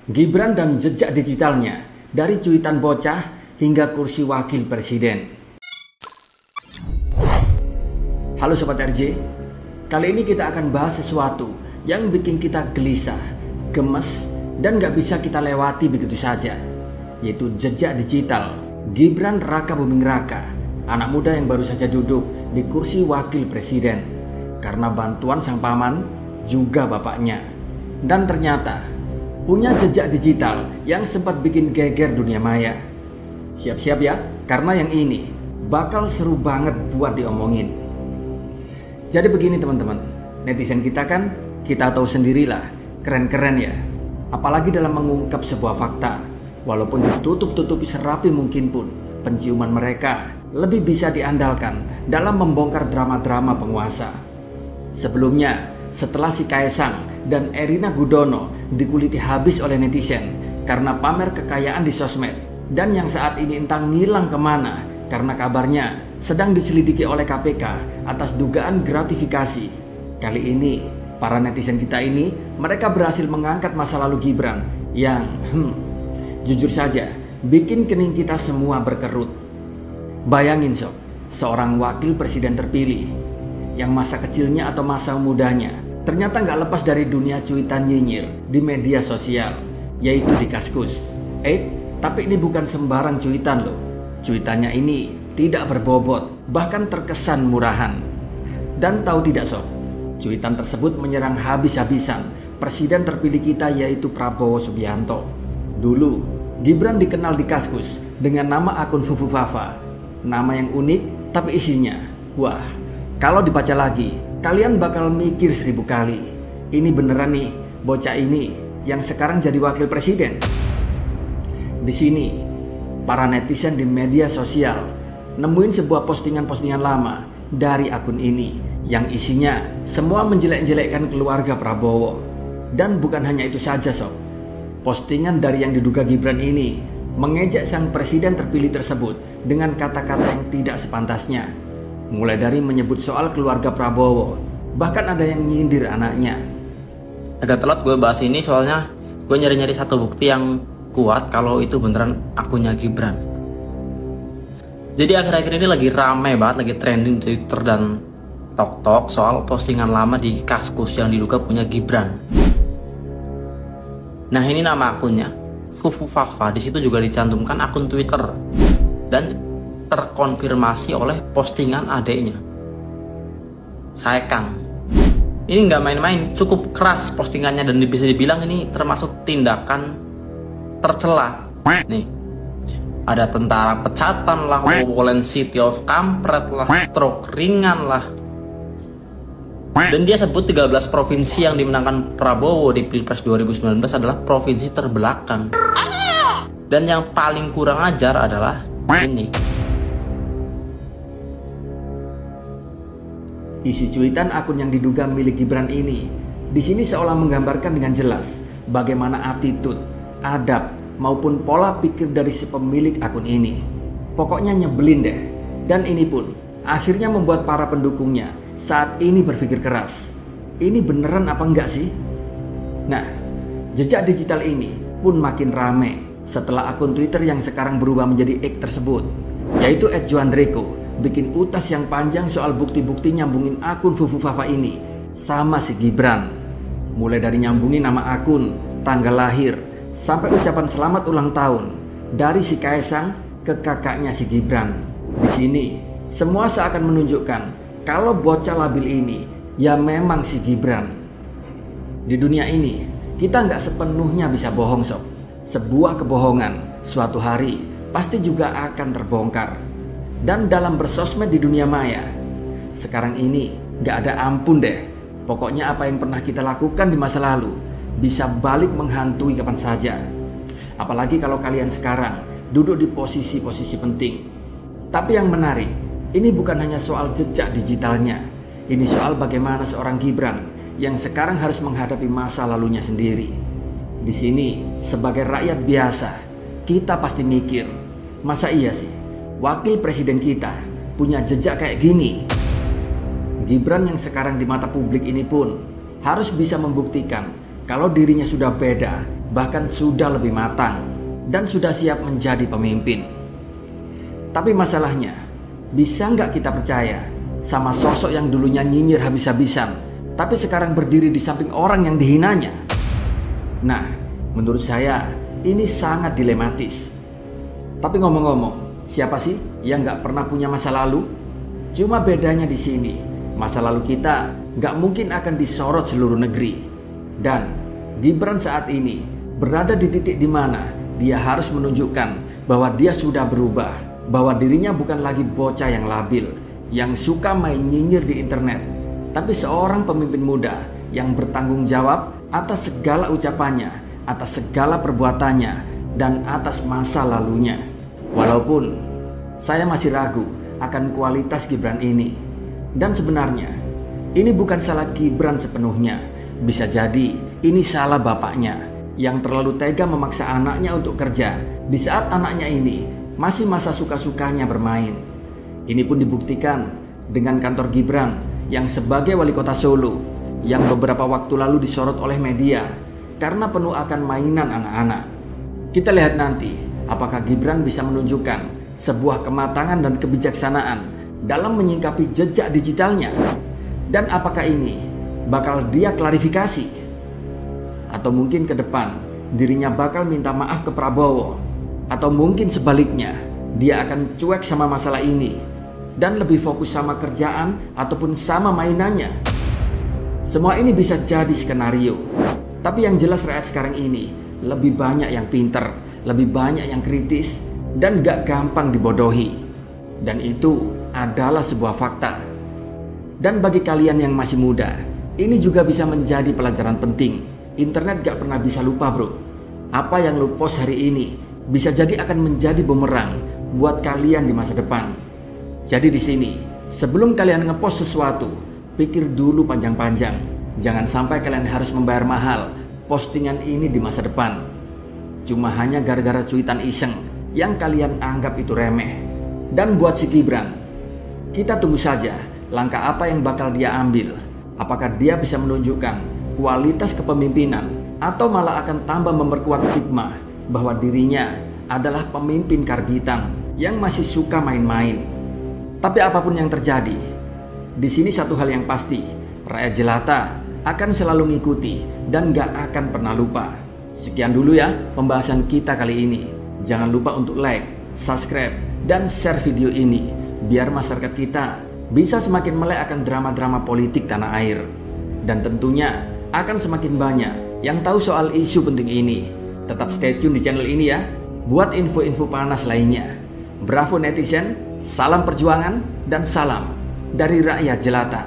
Gibran dan jejak digitalnya, dari cuitan bocah hingga kursi wakil presiden. Halo Sobat RJ, kali ini kita akan bahas sesuatu yang bikin kita gelisah, gemes, dan gak bisa kita lewati begitu saja, yaitu jejak digital Gibran Raka Buming Raka, anak muda yang baru saja duduk di kursi wakil presiden karena bantuan sang paman juga bapaknya. Dan ternyata punya jejak digital yang sempat bikin geger dunia maya. Siap-siap ya, karena yang ini bakal seru banget buat diomongin. Jadi begini teman-teman, netizen kita kan kita tahu sendirilah, keren-keren ya. Apalagi dalam mengungkap sebuah fakta, walaupun ditutup-tutupi serapi mungkin pun, penciuman mereka lebih bisa diandalkan dalam membongkar drama-drama penguasa. Sebelumnya, setelah si Kaesang dan Erina Gudono dikuliti habis oleh netizen karena pamer kekayaan di sosmed, dan yang saat ini entah ngilang kemana karena kabarnya sedang diselidiki oleh KPK atas dugaan gratifikasi. Kali ini para netizen kita ini, mereka berhasil mengangkat masa lalu Gibran yang jujur saja bikin kening kita semua berkerut. Bayangin sob, seorang wakil presiden terpilih yang masa kecilnya atau masa mudanya ternyata nggak lepas dari dunia cuitan nyinyir di media sosial, yaitu di Kaskus. Tapi ini bukan sembarang cuitan loh. Cuitannya ini tidak berbobot, bahkan terkesan murahan. Dan tahu tidak sob, cuitan tersebut menyerang habis-habisan presiden terpilih kita, yaitu Prabowo Subianto. Dulu, Gibran dikenal di Kaskus dengan nama akun Fufu Fafa. Nama yang unik, tapi isinya, wah, kalau dibaca lagi, kalian bakal mikir 1000 kali. Ini beneran nih, bocah ini yang sekarang jadi wakil presiden. Di sini, para netizen di media sosial nemuin sebuah postingan-postingan lama dari akun ini yang isinya semua menjelek-jelekkan keluarga Prabowo. Dan bukan hanya itu saja sob, postingan dari yang diduga Gibran ini mengejek sang presiden terpilih tersebut dengan kata-kata yang tidak sepantasnya. Mulai dari menyebut soal keluarga Prabowo, bahkan ada yang nyindir anaknya. Agak telat gue bahas ini soalnya gue nyari-nyari satu bukti yang kuat kalau itu beneran akunnya Gibran. Jadi akhir-akhir ini lagi rame banget, lagi trending di Twitter dan TikTok soal postingan lama di Kaskus yang diduga punya Gibran. Nah ini nama akunnya, Fufu Fafa. Di situ juga dicantumkan akun Twitter dan terkonfirmasi oleh postingan adeknya, Saekang. Ini nggak main-main, cukup keras postingannya dan bisa dibilang ini termasuk tindakan tercela. Nih, ada tentara pecatan lah, Wolen City of Kampret lah, stroke ringan lah. Dan dia sebut 13 provinsi yang dimenangkan Prabowo di Pilpres 2019 adalah provinsi terbelakang. Dan yang paling kurang ajar adalah ini. Isi cuitan akun yang diduga milik Gibran ini di sini seolah menggambarkan dengan jelas bagaimana attitude, adab, maupun pola pikir dari si pemilik akun ini. Pokoknya nyebelin deh. Dan ini pun akhirnya membuat para pendukungnya saat ini berpikir keras. Ini beneran apa enggak sih? Nah, jejak digital ini pun makin rame setelah akun Twitter yang sekarang berubah menjadi X tersebut, yaitu @juandreko, bikin utas yang panjang soal bukti-bukti nyambungin akun Fufu Fafa ini sama si Gibran. Mulai dari nyambungin nama akun, tanggal lahir, sampai ucapan selamat ulang tahun dari si Kaesang ke kakaknya si Gibran. Di sini semua seakan menunjukkan kalau bocah labil ini ya memang si Gibran. Di dunia ini kita nggak sepenuhnya bisa bohong sob. Sebuah kebohongan suatu hari pasti juga akan terbongkar. Dan dalam bersosmed di dunia maya sekarang ini gak ada ampun deh. Pokoknya apa yang pernah kita lakukan di masa lalu bisa balik menghantui kapan saja. Apalagi kalau kalian sekarang duduk di posisi-posisi penting. Tapi yang menarik, ini bukan hanya soal jejak digitalnya. Ini soal bagaimana seorang Gibran yang sekarang harus menghadapi masa lalunya sendiri. Di sini sebagai rakyat biasa, kita pasti mikir, masa iya sih wakil presiden kita punya jejak kayak gini? Gibran yang sekarang di mata publik ini pun harus bisa membuktikan kalau dirinya sudah beda bahkan sudah lebih matang dan sudah siap menjadi pemimpin. Tapi masalahnya, bisa nggak kita percaya sama sosok yang dulunya nyinyir habis-habisan, tapi sekarang berdiri di samping orang yang dihinanya? Nah, menurut saya ini sangat dilematis. Tapi ngomong-ngomong, siapa sih yang nggak pernah punya masa lalu? Cuma bedanya di sini, masa lalu kita nggak mungkin akan disorot seluruh negeri. Dan Gibran saat ini berada di titik di mana dia harus menunjukkan bahwa dia sudah berubah, bahwa dirinya bukan lagi bocah yang labil, yang suka main nyinyir di internet, tapi seorang pemimpin muda yang bertanggung jawab atas segala ucapannya, atas segala perbuatannya, dan atas masa lalunya. Walaupun saya masih ragu akan kualitas Gibran ini. Dan sebenarnya ini bukan salah Gibran sepenuhnya. Bisa jadi ini salah bapaknya yang terlalu tega memaksa anaknya untuk kerja di saat anaknya ini masih masa suka-sukanya bermain. Ini pun dibuktikan dengan kantor Gibran yang sebagai wali kota Solo, yang beberapa waktu lalu disorot oleh media karena penuh akan mainan anak-anak. Kita lihat nanti apakah Gibran bisa menunjukkan sebuah kematangan dan kebijaksanaan dalam menyingkapi jejak digitalnya, dan apakah ini bakal dia klarifikasi, atau mungkin ke depan dirinya bakal minta maaf ke Prabowo, atau mungkin sebaliknya dia akan cuek sama masalah ini dan lebih fokus sama kerjaan ataupun sama mainannya. Semua ini bisa jadi skenario, tapi yang jelas rakyat sekarang ini lebih banyak yang pinter, lebih banyak yang kritis, dan gak gampang dibodohi. Dan itu adalah sebuah fakta. Dan bagi kalian yang masih muda, ini juga bisa menjadi pelajaran penting. Internet gak pernah bisa lupa, bro. Apa yang lu post hari ini bisa jadi akan menjadi bumerang buat kalian di masa depan. Jadi di sini, sebelum kalian ngepost sesuatu, pikir dulu panjang-panjang. Jangan sampai kalian harus membayar mahal postingan ini di masa depan cuma hanya gara-gara cuitan iseng yang kalian anggap itu remeh. Dan buat si Gibran, kita tunggu saja langkah apa yang bakal dia ambil. Apakah dia bisa menunjukkan kualitas kepemimpinan, atau malah akan tambah memperkuat stigma bahwa dirinya adalah pemimpin karbitan yang masih suka main-main. Tapi apapun yang terjadi, di sini satu hal yang pasti, rakyat jelata akan selalu ngikuti dan gak akan pernah lupa. Sekian dulu ya pembahasan kita kali ini. Jangan lupa untuk like, subscribe, dan share video ini biar masyarakat kita bisa semakin melek akan drama-drama politik tanah air. Dan tentunya akan semakin banyak yang tahu soal isu penting ini. Tetap stay tune di channel ini ya buat info-info panas lainnya. Bravo netizen, salam perjuangan dan salam dari rakyat jelata.